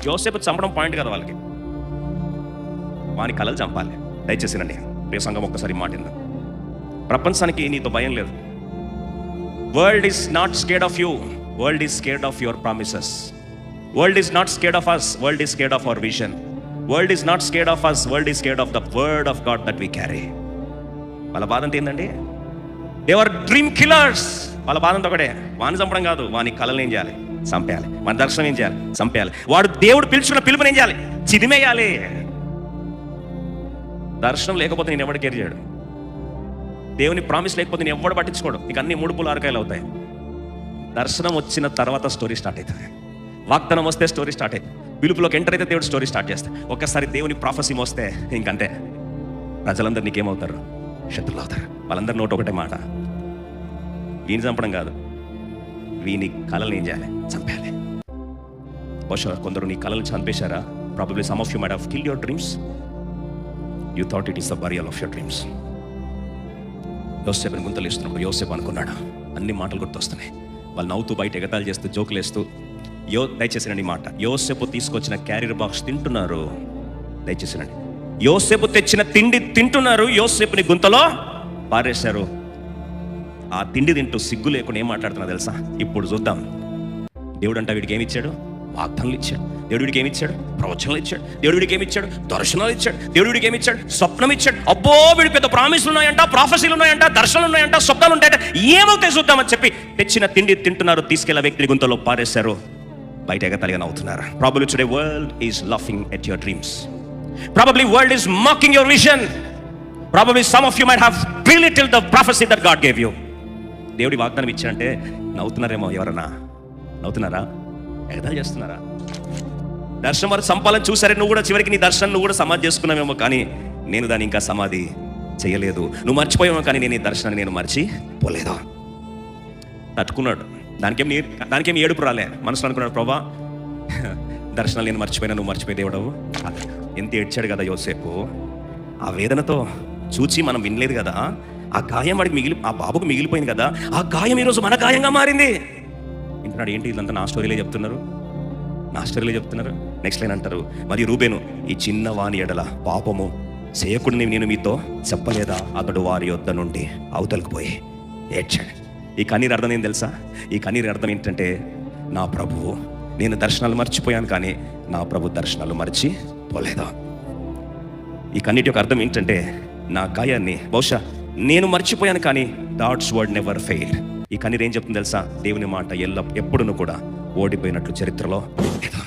యోసేపు చంపడం పాయింట్ కదా వాళ్ళకి, వాని కలలు చంపాలి. దయచేసినండి ప్రియ సంఘం ఒక్కసారి మాట విందాం. ప్రపంచానికి నీతో భయం లేదు. World is not scared of you, world is scared of your promises. World is not scared of us, world is scared of our vision. World is not scared of us, world is scared of the word of God that we carry. వాళ్ళ బాధ అంటే ఏంటండి? They are dream killers. వాళ్ళ బాధ అంతా ఒకటే, వాని చంపడం కాదు, వాని కళలు ఏం చేయాలి? చంపేయాలి. మన దర్శనం ఏం చేయాలి? చంపేయాలి. వాడు దేవుడు పిలుచుకున్న పిలుపుని ఏం చేయాలి? చిదిమేయాలి. దర్శనం లేకపోతే నేను ఎవడు కేర్ చేయడు. దేవుని ప్రామిస్ లేకపోతే నేను ఎవడు పట్టించుకోడు. ఇక అన్ని మూడు పూల అరకాయలు అవుతాయి. దర్శనం వచ్చిన తర్వాత స్టోరీ స్టార్ట్ అవుతుంది. వాగ్దానం వస్తే స్టోరీ స్టార్ట్ అవుతుంది. పిలుపులోకి ఎంటర్ అయితే దేవుడు స్టోరీ స్టార్ట్ చేస్తాయి. ఒక్కసారి దేవుని ప్రాఫెసీ వస్తే ఇంకంతే, ప్రజలందరూ నీకేమవుతారు? శత్రులు అవుతారు. వాళ్ళందరూ నోట ఒకటే మాట, వీని చంపడం కాదు, వీని కళలు ఏం చేయాలి? చంపేయాలి. బహుశా కొందరు నీ కళలు చంపేశారా? Probably some of you might have killed your dreams. You thought it is the burial of your dreams. యోసేపుని గుంతలు ఇస్తున్నప్పుడు యోసేపు అనుకున్నాడు. అన్ని మాటలు గుర్తొస్తున్నాయి. వాళ్ళు నవ్వుతూ బయట ఎగతాళి చేస్తూ జోకులు వేస్తూ, దయచేసినండి మాట, యోసేపు తీసుకొచ్చిన క్యారియర్ బాక్స్ తింటున్నారు. దయచేసినండి, యోసేపు తెచ్చిన తిండి తింటున్నారు. యోసేపుని గుంతలో పారేశారు. ఆ తిండి తింటూ సిగ్గు లేకుండా ఏం మాట్లాడుతున్నా తెలుసా? ఇప్పుడు చూద్దాం. దేవుడు అంటే వీడికి ఏమి ఇచ్చాడు? వాగ్దానాలు ఇచ్చాడు. దేవుడు వీడికి ఏమి ఇచ్చాడు? ప్రవచనాలు ఇచ్చాడు. దేవుడు వీడికి ఏమి ఇచ్చాడు? దర్శనాలు ఇచ్చాడు. దేవుడు వీడికి ఏమి ఇచ్చాడు? స్వప్నం ఇచ్చాడు. అబ్బో వీడికి పెద్ద ప్రామిస్లు ఉన్నాయంట, ప్రాఫెసీలు ఉన్నాయంట, దర్శనాలు ఉన్నాయంట, స్వప్నాలు ఉంటాయంట, ఏమవుతాయి చూద్దామని చెప్పి తెచ్చిన తిండి తింటున్నారు. తీసుకెళ్ళి వ్యక్తిని గుంతలో పారేశారు. బయట ఎగతాళిగా నవ్వుతున్నారు. Probably today world is laughing at your dreams. Probably world is mocking your vision. Probably some of you might have belittled the prophecy that God gave you. దేవుడి వాగ్దానం ఇచ్చాడంటే నవ్వుతున్నారేమో. ఎవరన్నా నవ్వుతున్నారా? ఎగతాళి చేస్తున్నారా? దర్శనం వారు సంపాలని చూసారే, నువ్వు కూడా చివరికి నీ దర్శనం నువ్వు కూడా సమాధి చేసుకున్నావేమో, కానీ నేను దాన్ని ఇంకా సమాధి చేయలేదు. నువ్వు కానీ నేను ఈ దర్శనాన్ని నేను మర్చిపోలేదు. తట్టుకున్నాడు. దానికేం ఏడుపు రాలే. మనసులో అనుకున్నాడు, ప్రభా దర్శనాలు నేను మర్చిపోయినా, నువ్వు మర్చిపోయి దేవుడవు. ఎంత ఏడ్చాడు కదా యోసేపు. ఆ వేదనతో చూచి మనం వినలేదు కదా. ఆ గాయం వాడికి ఆ బాబుకు మిగిలిపోయింది కదా. ఆ గాయం ఈరోజు మన గాయంగా మారింది. ఇంటున్నాడు, ఏంటి ఇదంతా నా స్టోరీలే చెప్తున్నారు, నా స్టోరీలే చెప్తున్నారు. నెక్స్ట్ లైన్ అంటారు, మరి రూబేను, ఈ చిన్న వాని ఎడల పాపము చేయకుడిని నేను మీతో చెప్పలేదా? అతడు వారి యొద్ద నుండి అవతలకు పోయి ఏడ్చాడు. ఈ కన్నీరు అర్థం ఏం తెలుసా? ఈ కన్నీరు అర్థం ఏంటంటే, నా ప్రభువు, నేను దర్శనాలు మర్చిపోయాను కానీ నా ప్రభు దర్శనాలు మర్చిపోలేదు. ఈ కన్నీటి యొక్క అర్థం ఏంటంటే, నా గాయాన్ని బహుశా నేను మర్చిపోయాను కానీ గాడ్స్ వర్డ్ నెవర్ ఫెయిల్డ్. ఈ కన్నీరు ఏం చెప్తుంది తెలుసా? దేవుని మాట ఎప్పుడును కూడా ఓడిపోయినట్లు చరిత్రలో లేదు.